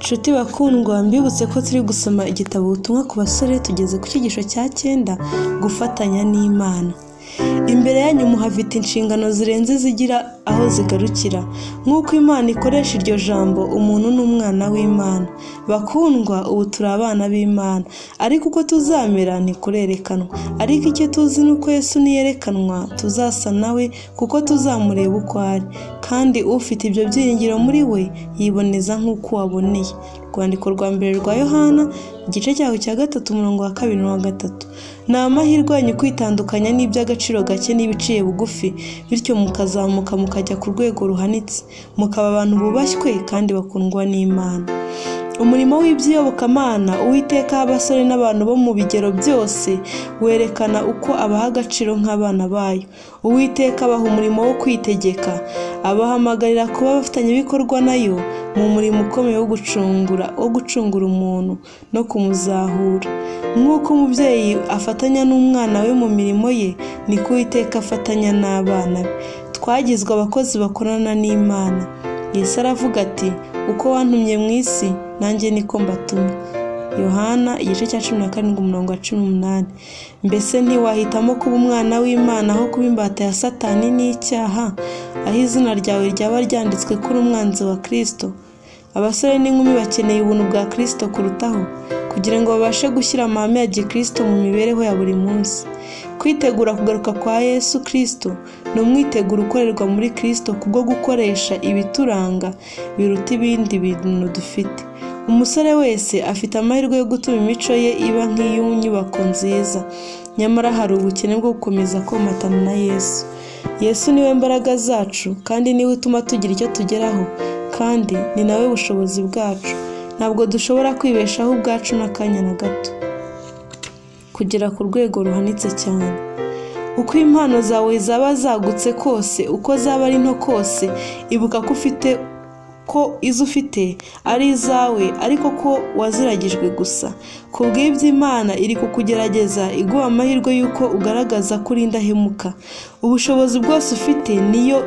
Nshuti bakundwa, mbibutse ko turi gusoma igitabo ubutumwa ku basore, tugeze ku cyigisho cya 9, gufatanya n'Imana. Imbere yanyu muhafite inshingano zirenze zigira aho zigarukira. Nk'uko Imana ikoresha iryo jambo, umuntu n'umwana w'Imana. Bakundwa, ubu turi abana b'Imana, ariko uko tuzamera ntikurerekanwa. Ariko icyo tuzi nuko Yesu niyerekanwa tuzasa nawe, kuko tuzamureba uko ari. Kandi ufite ibyo byiringiro muri we yiboneza nk'uko waboneye. Rwandiko rwa mbere rwa Yohana, igice cyaho cya 3 umurongo wa 2 n'uwa 3. Ni amahirwe yanyu kwitandukanya n'iby'agaciro gake n'ibiciye bugufi, bityo mukazamuka mukajya ku rwego ruhanitse, mukaba abantu bubashywe kandi bakundwa n'Imana. Umurimo w'iby'iyobokamana Uwiteka abasore n'abantu bo mu bigero byose werekana uko abaha agaciro nk'abana bayo. Uwiteka abaha umurimo wo kwitegeka, abahamagarira kuba abafatanyabikorwa nayo mu murimo ukomeye wo gucungura umuntu no kumuzahura. Nk'uko umubyeyi afatanya n'umwana we mu mirimo ye, niko Uwiteka afatanya n'abana be. Twagizwe abakozi bakorana n'Imana. Yesu aravuga ati, uko wantumye mu isi nanjye niko mbatumye. Yohana igice cya 17 umurongo wa 18. Mbese ntiwahitamo kuba umwana w'Imana aho kuba imbata ya Satani n'icyaha, aho izina ryawe ryaba ryanditswe kuri umwanzi wa Kristo? Abasore n'inkumi bakeneye ubuntu bwa Kristo kurutaho, kugira ngo babashe gushyira amahame ya Gikristo mu mibereho ya buri munsi. Kwitegura kugaruka kwa Yesu Kristo ni umwiteguro ukorerwa muri Kristo kubwo gukoresha ibituranga biruta ibindi bintu dufite. Umusore wese afite amahirwe yo gutuma imico ye iba nk'iy'inyubako nziza, nyamara hari ubukene bwo gukomeza komatana na Yesu. Yesu niwe mbaraga zacu, kandi niwe utuma tugira icyo tugeraho, kandi ni nawe bushobozi bwacu. Ntabwo dushobora kwibeshaho ubwacu n'akanya na gato. Kugera ku rwego ruhanitse cyane. Uko impano zawe zaba zagutse kose, uko zaba ari nto kose, ibuka ko izo ufite ari izawe, ariko ko waziragijwe gusa. Kubw'ibyo Imana iri kukugerageza, iguha amahirwe y'uko ugaragaza ko uri indahemuka. Ubushobozi bwose ufite niyo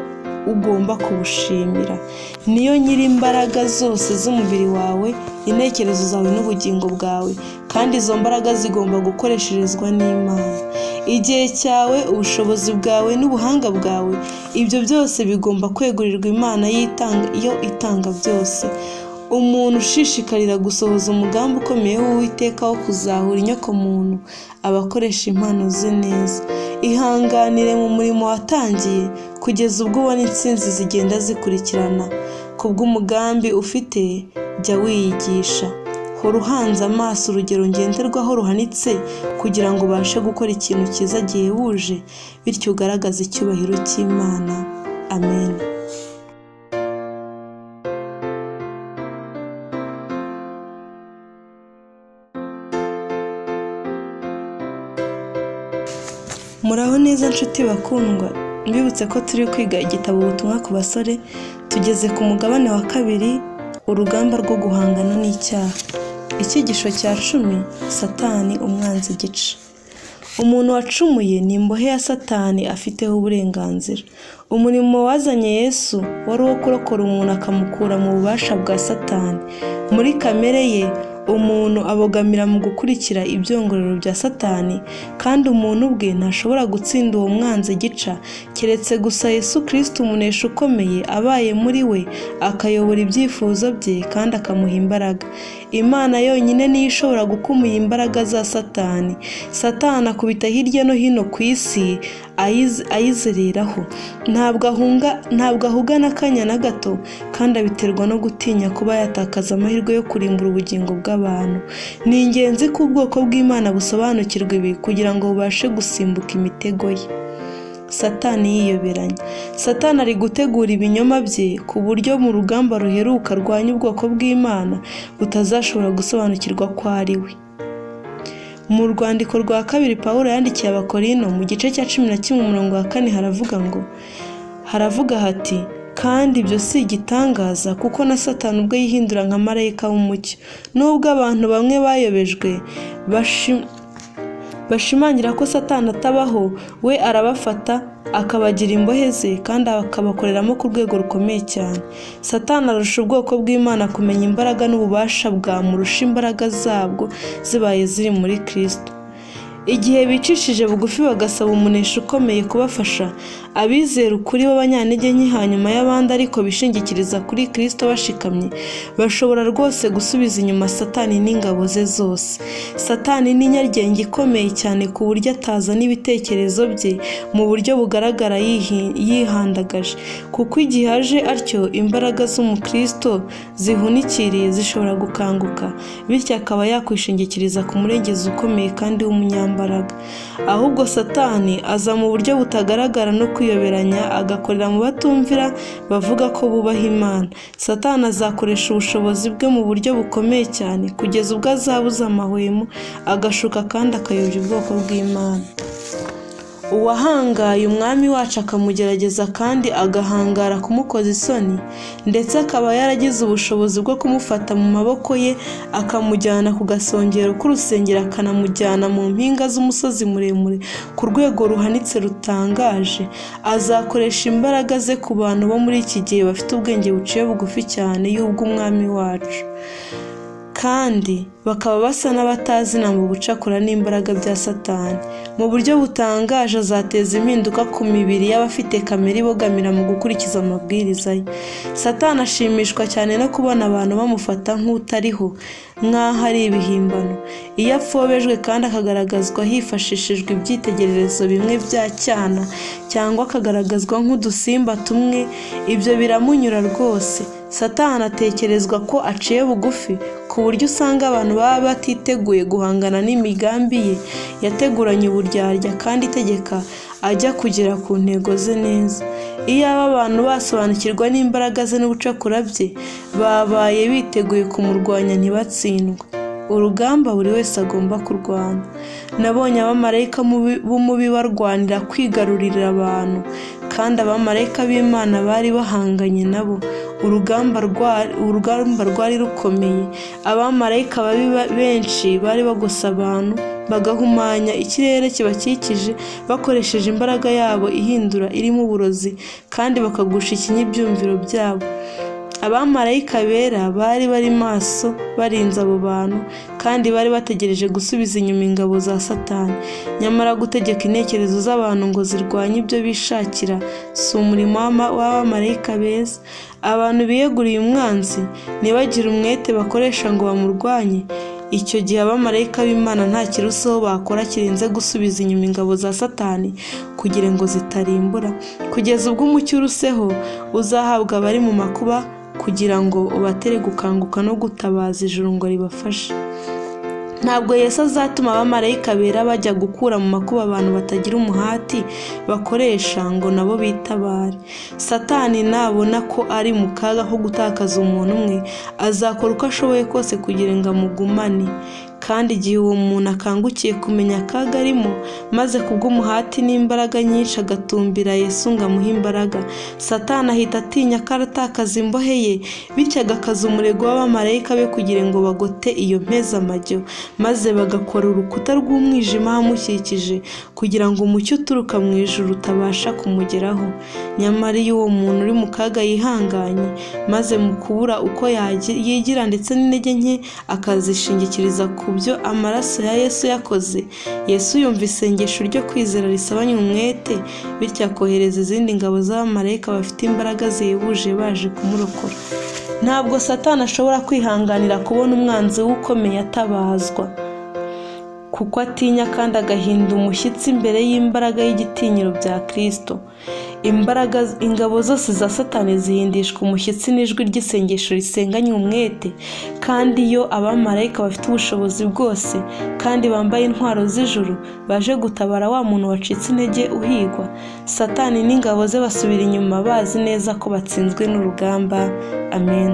ugomba kubushimira. Niyo nyiri imbaraga zose z'umubiri wawe, intekerezo zawe n'ubugingo bwawe, kandi izo mbaraga zigomba gukoresherezwa n'Imana. Igihe cyawe, ubushobozi bwawe n'ubuhanga bwawe, ibyo byose bigomba kwegurirwa Imana yo itanga byose. Umuntu ushishikarira gusohoza umugambi ukomeye w'Uwiteka wo kuzahura inyokomuntu aba akoresha impano ze neza. Ihanganire mu murimo watangiye kugeza ubwo ubona intsinzi zigenda zikurikirana. Kubw'umugambi ufite, jya wiyigisha. Hora uhanze amaso urugero ngenderwaho ruhanitse, kugira ngo ubashe gukora ikintu cyiza gihebuje, bityo ugaragaze icyubahiro cy'Imana. Amen. Muraho neza nshuti bakundwa, mbibutse ko turi kwiga igitabo ubutumwa ku basore, tugeze ku mugabane wa 2, urugamba rwo guhangana n'icyaha. Icyigisho cya 10, Satani umwanzi gice. Umuntu wacumuye ni imbohe ya Satani afiteho uburenganzira. Umurimo wazanye Yesu wari uwo kurokora umuntu akamukura mu bubasha bwa Satani. Muri kamere ye, umuntu abogamira mu gukurikira ibyongorero bya Satani, kandi umuntu ubwe ntashobora gutsinda uwo mwanzi gica, keretse gusa Yesu Kristo umunesha ukomeye abaye muri we, akayobora ibyifuzo bye kandi akamuha imbaraga. Imana yonyine niyo ishobora gukumira imbaraga za Satani. Satani akubita hirya no hino ku isi ayizereraho. Ntabwo ahuga n'akanya na gato, kandi abiterwa no gutinya kuba yatakaza amahirwe yo kurimbura ubugingo bw'abantu. Ni ingenzi ko ubwoko bw'Imana busobanukirwa ibi, kugira ngo bubashe gusimbuka imitego ye. Satani yiyoberanya. Satani ari gutegura ibinyoma bye ku buryo mu rugamba ruheruka rwanya ubwoko bw'Imana butazashobora gusobanukirwa ko ari we. Mu rwandiko rwa 2 Pawulo yandikiye Abakorino mu gice cya 11 umurongo wa 4 haravuga hati, kandi ibyo si igitangaza, kuko na Satani ubwo yihindura nka marayika w'umucyo. Nubwo abantu bamwe bayobejwe bashimangira ko Satani atabaho, we arabafata akabagira imbohe ze kandi akabakoreramo ku rwego rukomeye cyane. Satani arusha ubwoko bw'Imana kumenya imbaraga n'ububasha bwamurusha imbaraga zabwo zibaye ziri muri Kristo. Igihe bicishije bugufi bagasaba umunesha ukomeye kubafasha, abizera ukuri b'abanyantege nke hanyuma y'abandi ariko bishingikiriza kuri Kristo bashikamye, bashobora rwose gusubiza inyuma Satani n'ingabo ze zose. Satani ni inyaryenge ikomeye cyane ku buryo atazana ibitekerezo bye mu buryo bugaragara yihandagaje, kuko igihe aje atyo imbaraga z'umukristo zihunikiriye zishobora gukanguka, bityo akaba yakwishingikiriza ku murengezi ukomeye kandi w'umunyambaraga. Ahubwo Satani aza mu buryo butagaragara no kwiyoberanya, agakorera mu batumvira bavuga ko bubaha Imana. Satani azakoresha ubushobozi bwe mu buryo bukomeye cyane kugeza ubwo azabuza amahwemo, agashuka kandi akayobya ubwoko bw'Imana. Uwahangaye umwami wacu akamugerageza kandi agahangara kumukoza isoni, ndetse akaba yaragize ubushobozi bwo kumufata mu maboko ye akamujyana ku gasongero k'urusengero, akanamujyana mu mpinga z'umusozi muremure ku rwego ruhanitse rutangaje, azakoresha imbaraga ze ku bantu bo muri iki gihe bafite ubwenge buciye bugufi cyane y'ubw'umwami wacu, kandi bakaba basa n'abatazi mu gucakura n'imbaraga bya Satani. Mu buryo butangaje azateza impinduka ku mibiri y'abafite kamere ibogamira mu gukurikiza amabwiriza ye. Satani ashimishwa cyane no kubona abantu bamufata nk'utariho, nk'aho ari ibihimbano. Iyo apfobejwe kandi akagaragazwa hifashishijwe ibyitegererezo bimwe bya cyana, cyangwa akagaragazwa nk'udusimba tumwe, ibyo biramunyura rwose. Satani atekerezwa ko aciye bugufi ku buryo usanga abantu baba batiteguye guhangana n'imigambi ye yateguranye uburyarya kandi itegeka ajya kugera ku ntego ze neza. Iyo aba abantu basobanukirwa n'imbaraga ze n'ubucakura bye, babaye biteguye kumurwanya ntibatsindwe. Urugamba buri wese agomba kurwana. Nabonye abamarayika b'umubi barwanira kwigarurira abantu, kandi abamarayika b'Imana bari bahanganye nabo. Urugamba rwari rukomeye. Abamarayika babi benshi bari bagose abantu, bagahumanya ikirere kibakikije bakoresheje imbaraga yabo ihindura irimo uburozi, kandi bakagusha ikiny'ibyumviro byabo. Abamarayika bera bari maso barinze abo bantu, kandi bari bategereje gusubiza inyuma ingabo za Satani. Nyamara gutegeka intekerezo z'abantu ngo zirwanye ibyo bishakira si umurimo w'abamarayika beza. Abantu biyeguriye umwanzi ntibagire umwete bakoresha ngo bamurwanye. Icyo gihe abamarayika b'Imana nta kiruseho bakora kirenze gusubiza inyuma ingabo za Satani kugira ngo zitarimbura, kugeza ubwo umucyo uruseho uzahabwa abari mu makuba, kugira ngo ubatere gukanguka no gutabaza ijuru ngo ribafashe. Ntabwo Yesu azatuma abamarayika bera bajya gukura mu makuba abantu batagira umuhati bakoresha ngo nabo bitabare. Satani nabona ko ari mu kaga ko gutakaza umuntu umwe, azakora uko ashoboye kose kugira ngo amugumane. Kandi igihe uwo muntu akangukiye kumenya akaga arimo, maze kubw'umuhati n'imbaraga nyinshi agatumbira Yesu ngo amuhe imbaraga, Satani ahita atinya ko aratakaza imbohe ye, bityo agakaza umurego w'abamarayika be kugira ngo bagote iyo mpezamajyo, maze bagakora urukuta rw'umwijima ahamukikije kugira ngo umucyo uturuka mu ijuru utabasha kumugeraho. Nyamara iyo uwo muntu uri mu kaga yihanganye, maze mu kubura uko yigira ndetse n'intege nke akazishingikiriza ku byo amaraso ya Yesu yakoze, Yesu yumva isengesho ryo kwizera risabanye umwete, bityo akohereza izindi ngabo z'abamarayika bafite imbaraga zihebuje baje kumurokora. Ntabwo Satani ashobora kwihanganira kubona umwanzi we ukomeye atabazwa, kuko atinya kandi agahinda umushyitsi imbere y'imbaraga y'igitinyiro bya Kristo. Ingabo zose za Satani zihindishwa umushyitsi n'ijwi ry'isengesho risenganye umwete, kandi iyo abamarayika bafite ubushobozi bwose kandi bambaye intwaro z'ijuru baje gutabara wa muntu wacitse intege uhigwa, Satani n'ingabo ze basubira inyuma bazi neza ko batsinzwe n'urugamba. Amen.